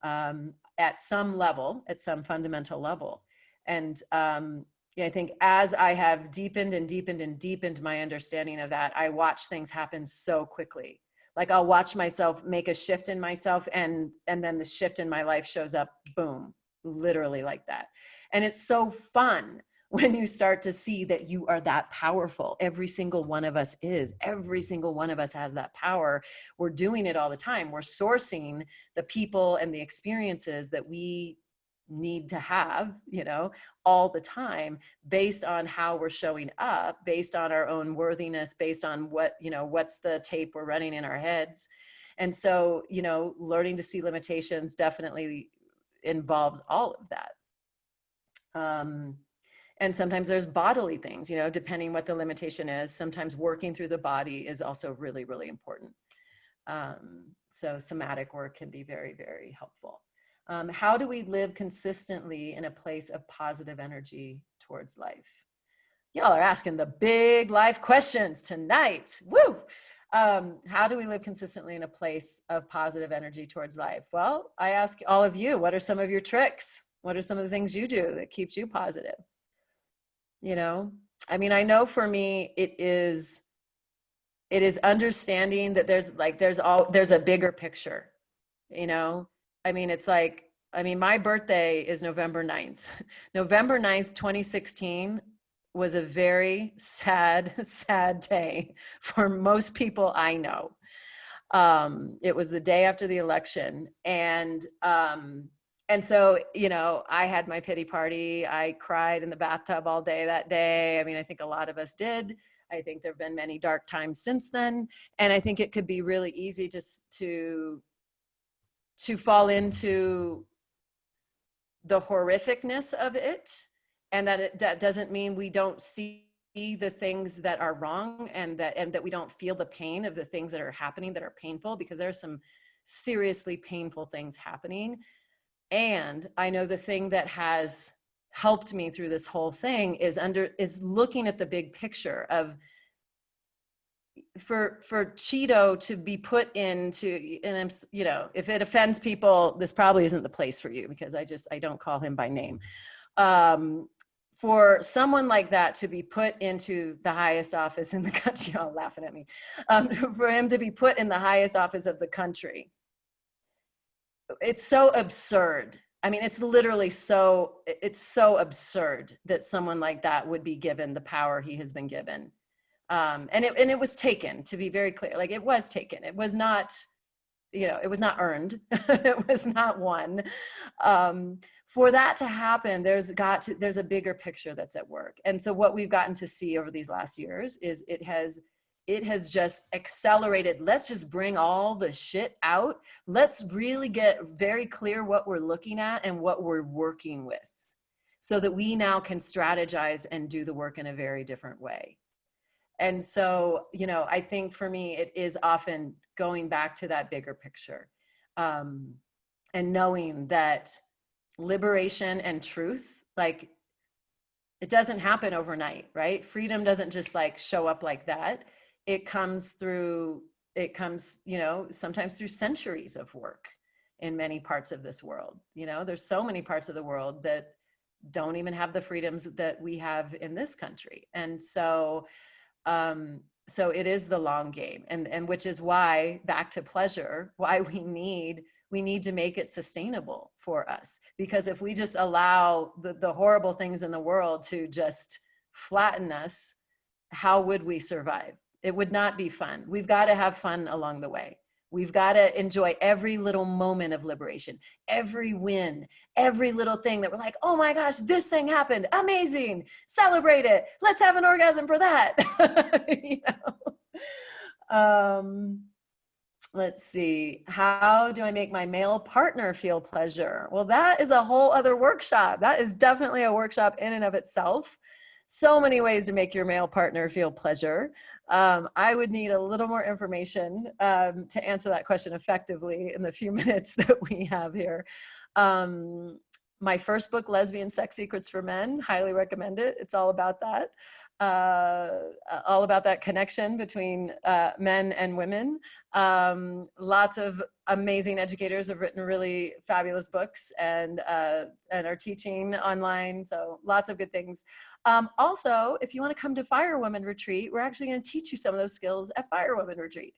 at some level, at some fundamental level. And yeah, I think as I have deepened and deepened and deepened my understanding of that, I watch things happen so quickly. Like I'll watch myself make a shift in myself and then the shift in my life shows up, boom, literally like that. And it's so fun when you start to see that you are that powerful. Every single one of us is. Every single one of us has that power. We're doing it all the time. We're sourcing the people and the experiences that we need to have, you know, all the time based on how we're showing up, based on our own worthiness, based on what, you know, what's the tape we're running in our heads. And so, you know, learning to see limitations definitely involves all of that. And sometimes there's bodily things, you know, depending what the limitation is. Sometimes working through the body is also really, really important. So somatic work can be very, very helpful. How do we live consistently in a place of positive energy towards life? Y'all are asking the big life questions tonight. Woo! How do we live consistently in a place of positive energy towards life? Well, I ask all of you, what are some of your tricks? What are some of the things you do that keeps you positive? You know, I mean, I know for me, it is understanding that there's a bigger picture, you know? I mean, it's like, I mean, my birthday is November 9th. November 9th, 2016 was a very sad, sad day for most people I know. It was the day after the election. And so, you know, I had my pity party. I cried in the bathtub all day that day. I mean, I think a lot of us did. I think there've been many dark times since then. And I think it could be really easy to fall into the horrificness of it, and that doesn't mean we don't see the things that are wrong and that we don't feel the pain of the things that are happening that are painful, because there are some seriously painful things happening. And I know the thing that has helped me through this whole thing is looking at the big picture of, for Cheeto to be put into, and I'm, you know, if it offends people, this probably isn't the place for you, because I don't call him by name. For someone like that to be put into the highest office in the country, y'all laughing at me, for him to be put in the highest office of the country, it's so absurd. I mean, it's literally it's so absurd that someone like that would be given the power he has been given. And it was taken, to be very clear. Like, it was taken. It was not, you know, it was not earned. It was not won. For that to happen, there's a bigger picture that's at work. And so what we've gotten to see over these last years is it has it has just accelerated. Let's just bring all the shit out. Let's really get very clear what we're looking at and what we're working with, so that we now can strategize and do the work in a very different way. And so, you know, I think for me, it is often going back to that bigger picture, and knowing that liberation and truth, like, it doesn't happen overnight, right? Freedom doesn't just like show up like that. It comes, you know, sometimes through centuries of work in many parts of this world. You know, there's so many parts of the world that don't even have the freedoms that we have in this country. And so, so it is the long game, and which is why, back to pleasure, why we need to make it sustainable for us. Because if we just allow the horrible things in the world to just flatten us, how would we survive? It would not be fun. We've got to have fun along the way. We've got to enjoy every little moment of liberation, every win, every little thing that we're like, oh my gosh, this thing happened, amazing, celebrate it. Let's have an orgasm for that. You know? Let's see, how do I make my male partner feel pleasure? Well, that is a whole other workshop. That is definitely a workshop in and of itself. So many ways to make your male partner feel pleasure. I would need a little more information to answer that question effectively in the few minutes that we have here. My first book, Lesbian Sex Secrets for Men, highly recommend it. It's all about that. All about that connection between men and women. Lots of amazing educators have written really fabulous books and are teaching online. So lots of good things. Also, if you want to come to Firewoman Retreat, we're actually going to teach you some of those skills at Firewoman Retreat.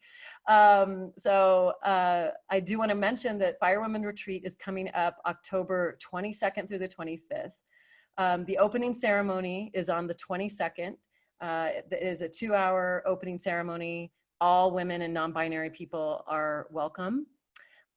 So I do want to mention that Firewoman Retreat is coming up October 22nd through the 25th. The opening ceremony is on the 22nd. It is a 2-hour opening ceremony. All women and non-binary people are welcome.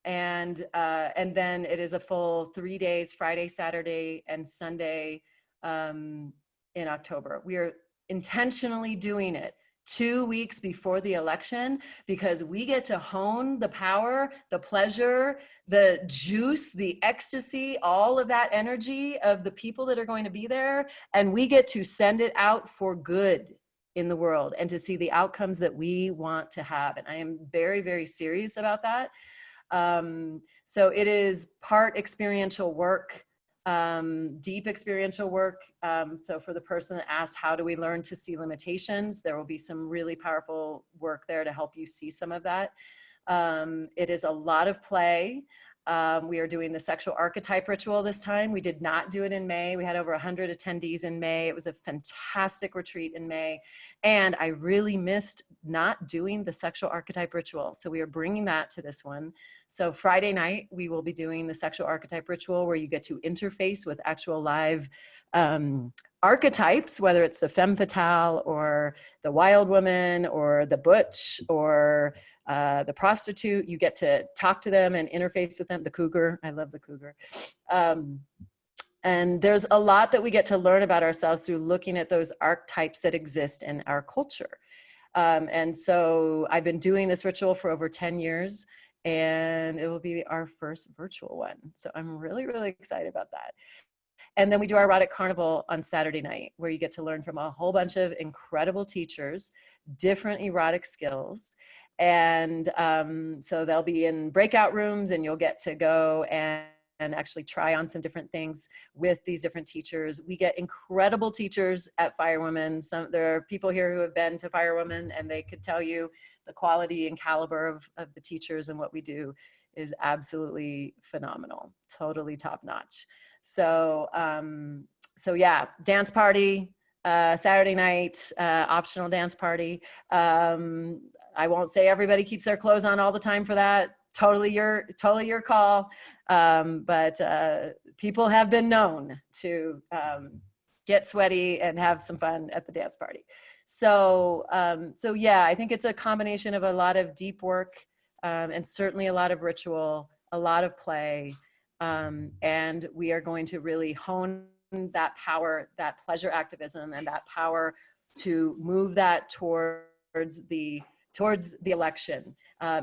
And then it is a full 3 days, Friday, Saturday, and Sunday in October. We are intentionally doing it 2 weeks before the election, because we get to hone the power, the pleasure, the juice, the ecstasy, all of that energy of the people that are going to be there. And we get to send it out for good in the world and to see the outcomes that we want to have. And I am very, very serious about that. So it is part experiential work, deep experiential work. So for the person that asked, how do we learn to see limitations? There will be some really powerful work there to help you see some of that. It is a lot of play. We are doing the sexual archetype ritual this time. We did not do it in May. We had over 100 attendees in May. It was a fantastic retreat in May. And I really missed not doing the sexual archetype ritual. So we are bringing that to this one. So Friday night, we will be doing the sexual archetype ritual, where you get to interface with actual live archetypes, whether it's the femme fatale or the wild woman or the butch or the prostitute. You get to talk to them and interface with them. The cougar, I love the cougar. And there's a lot that we get to learn about ourselves through looking at those archetypes that exist in our culture. And so I've been doing this ritual for over 10 years, and it will be our first virtual one. So I'm really, really excited about that. And then we do our erotic carnival on Saturday night, where you get to learn from a whole bunch of incredible teachers, different erotic skills. And so they'll be in breakout rooms, and you'll get to go and actually try on some different things with these different teachers. We get incredible teachers at Firewoman. There are people here who have been to Firewoman, and they could tell you the quality and caliber of the teachers, and what we do is absolutely phenomenal, totally top notch. So, so yeah, dance party, Saturday night, optional dance party. I won't say everybody keeps their clothes on all the time for that. Totally your call. But people have been known to get sweaty and have some fun at the dance party. So, so yeah, I think it's a combination of a lot of deep work, and certainly a lot of ritual, a lot of play. And we are going to really hone that power, that pleasure activism, and that power to move that toward towards the election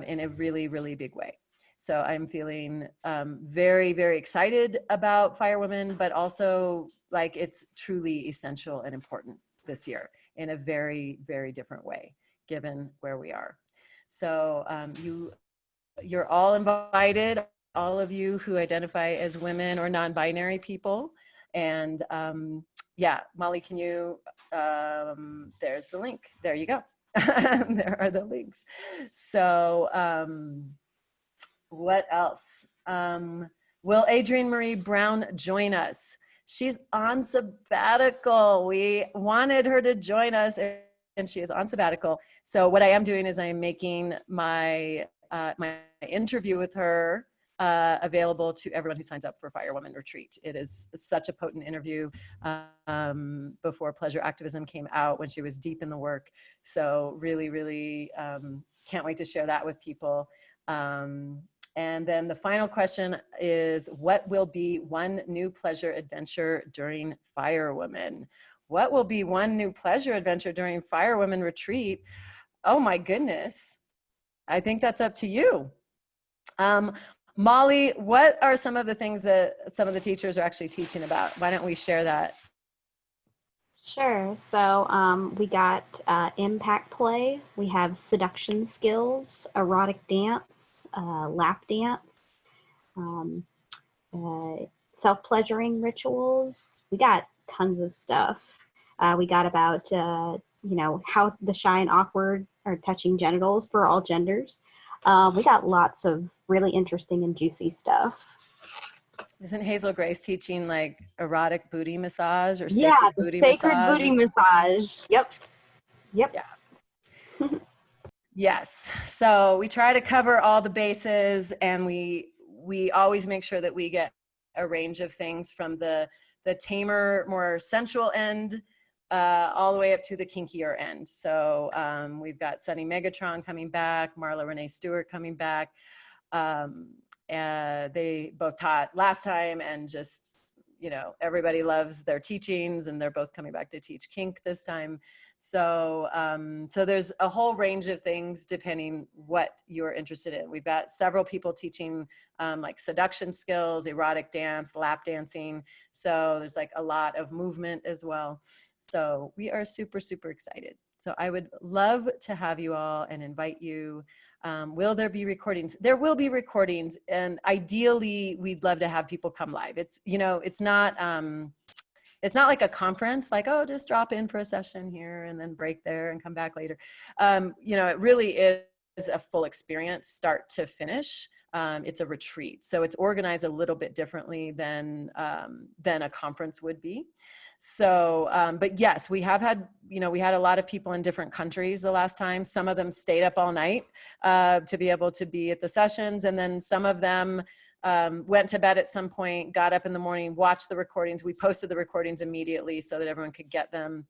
in a really, really big way. So I'm feeling very, very excited about Firewoman, but also like it's truly essential and important this year in a very, very different way, given where we are. So you're all invited, all of you who identify as women or non-binary people. And yeah, Molly, can you, there's the link. There you go. There are the links. So what else? Will Adrian Marie Brown join us? She's on sabbatical. We wanted her to join us and she is on sabbatical. So what I am doing is I'm making my my interview with her available to everyone who signs up for Firewoman Retreat. It is such a potent interview before Pleasure Activism came out when she was deep in the work. So really, really can't wait to share that with people. And then the final question is, what will be one new pleasure adventure during Firewoman? What will be one new pleasure adventure during Firewoman Retreat? Oh my goodness. I think that's up to you. Molly, what are some of the things that some of the teachers are actually teaching about? Why don't we share that? Sure. So we got impact play. We have seduction skills, erotic dance, lap dance, self-pleasuring rituals. We got tons of stuff. We got about, you know, how the shy and awkward are touching genitals for all genders. We got lots of really interesting and juicy stuff. Isn't Hazel Grace teaching like erotic booty massage or Yeah, sacred the booty sacred massage? booty massage. Yep. Yep. Yeah. Yes. So we try to cover all the bases, and we always make sure that we get a range of things from the tamer, more sensual end all the way up to the kinkier end. So we've got Sunny Megatron coming back, Marla Renee Stewart coming back. They both taught last time, and just, you know, everybody loves their teachings, and they're both coming back to teach kink this time. So so there's a whole range of things depending what you're interested in. We've got several people teaching like seduction skills, erotic dance, lap dancing. So there's like a lot of movement as well. So we are super, super excited. So I would love to have you all and invite you. Will there be recordings? There will be recordings, and ideally we'd love to have people come live. It's, you know, it's not like a conference, like, oh, just drop in for a session here and then break there and come back later. You know, it really is a full experience, start to finish. It's a retreat, so it's organized a little bit differently than a conference would be. So, but yes, we have had, you know, we had a lot of people in different countries the last time. Some of them stayed up all night to be able to be at the sessions. And then some of them went to bed at some point, got up in the morning, watched the recordings. We posted the recordings immediately so that everyone could get them.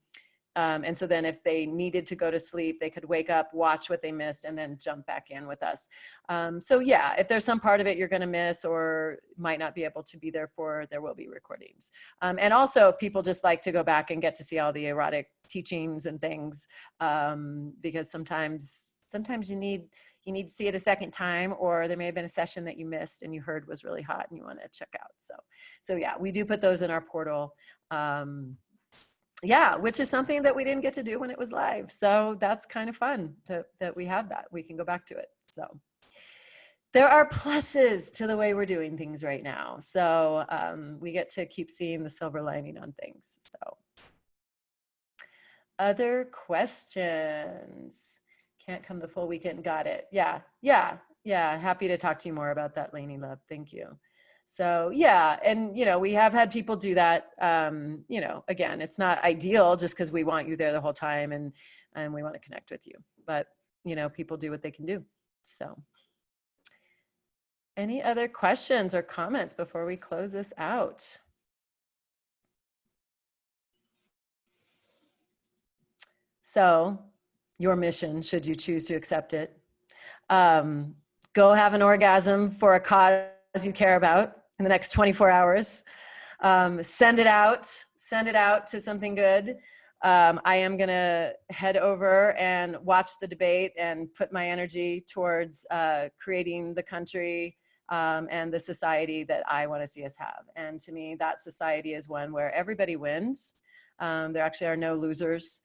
And so then if they needed to go to sleep, they could wake up, watch what they missed, and then jump back in with us. So yeah, if there's some part of it you're going to miss or might not be able to be there for, there will be recordings. And also people just like to go back and get to see all the erotic teachings and things, because sometimes you need to see it a second time, or there may have been a session that you missed and you heard was really hot and you want to check out. So yeah, we do put those in our portal. Yeah, which is something that we didn't get to do when it was live. So that's kind of fun that we have that. We can go back to it. So there are pluses to the way we're doing things right now. So we get to keep seeing the silver lining on things. So other questions? Can't come the full weekend. Got it. Yeah. Happy to talk to you more about that, Lainey Love. Thank you. So yeah, and you know, we have had people do that. You know, again, it's not ideal just because we want you there the whole time and we want to connect with you. But you know, people do what they can do. So any other questions or comments before we close this out? So your mission, should you choose to accept it, go have an orgasm for a cause you care about in the next 24 hours. Send it out to something good. I am going to head over and watch the debate and put my energy towards creating the country and the society that I want to see us have. And to me, that society is one where everybody wins. There actually are no losers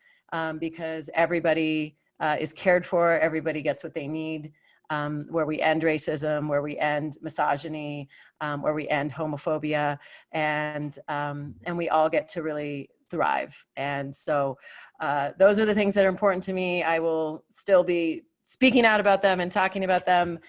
because everybody is cared for, everybody gets what they need, where we end racism, where we end misogyny, where we end homophobia, and we all get to really thrive. And so those are the things that are important to me. I will still be speaking out about them and talking about them.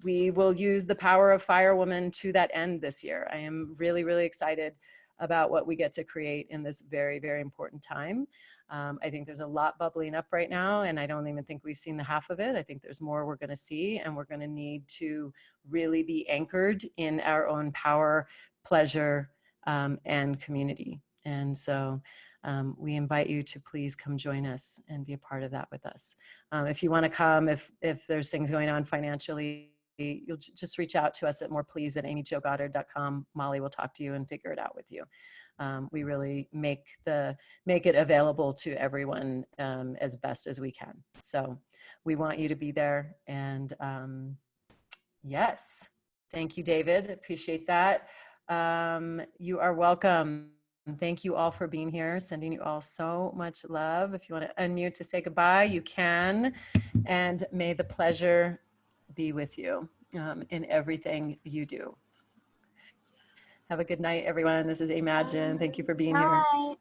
We will use the power of Firewoman to that end this year. I am really, really excited about what we get to create in this very, very important time. I think there's a lot bubbling up right now, and I don't even think we've seen the half of it. I think there's more we're going to see, and we're going to need to really be anchored in our own power, pleasure, and community. And so we invite you to please come join us and be a part of that with us. If you want to come, if there's things going on financially, you'll just reach out to us at moreplease@amyjogoddard.com. Molly will talk to you and figure it out with you. We really make it available to everyone as best as we can. So we want you to be there. And yes, thank you, David. Appreciate that. You are welcome. Thank you all for being here. Sending you all so much love. If you want to unmute to say goodbye, you can. And may the pleasure be with you in everything you do. Have a good night, everyone. This is Imagine. Thank you for being here. Bye.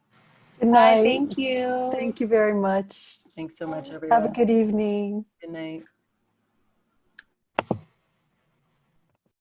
Good Bye, night. thank you. Thank you very much. Thanks so much, everyone. Have a good evening. Good night.